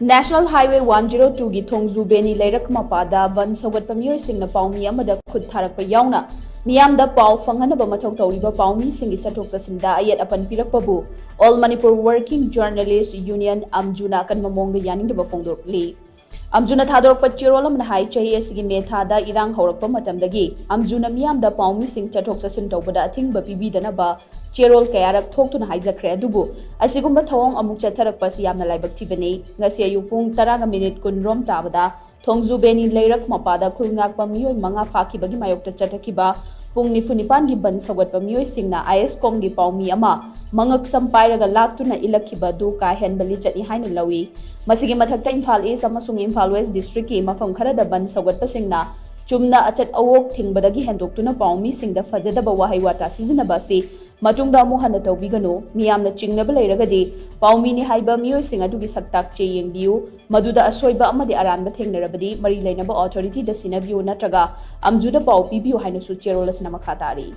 National Highway 102 की Thongju Beni Leirak mapada Bandh Sougatpa Singna Paomi amada Khut Tharakpa yaona meeyamda phanghannaba mathou touriba Paomi singi chathok-chatsin Ayet Apan Pirakpabu All Manipur Working Journalist Union Amwju na akanba Yaningdaba Phongdokli Amwju thadorpa chirol amna hai chahi asigi methada irang haurakpa matamdagi Amwju meeyamda Paomi sing chathok-chatsin tawbada athingba pibidanaba Cherol kayarak thoktuna haijakre adubu asigumba thawong amuk chatharakpa si yamna laibak thibani ngasi ayupung 10 kun rom tabada Thongju Beni Leirak mapada khulngakpa meeoi manga fakibagi mayokta chathakiba pung nifunipan gi Bandh Sougatpa meeoi singna IS-com gi Paomi ama mangak sampairaga laktuna ilakhiba du ka henbali chani haina lawi masigi mathakta Imphal East amasung Imphal West district ki mafam kharada Bandh Sougatpa singna chumna achat awok thingbadagi hendoktuna Paomi singda fajadaba wahai wata sizinaba si matungda amu hana tawbigano miyamna chingnaba leiragadi Paomi ni haiba meeoi sing adugi saktak che yengbiu maduda asoiba amadi aranba thengnarabadi mari leinaba authority da sinabiu natraga Amwju da pau pibiu haina su cherol asina makhatari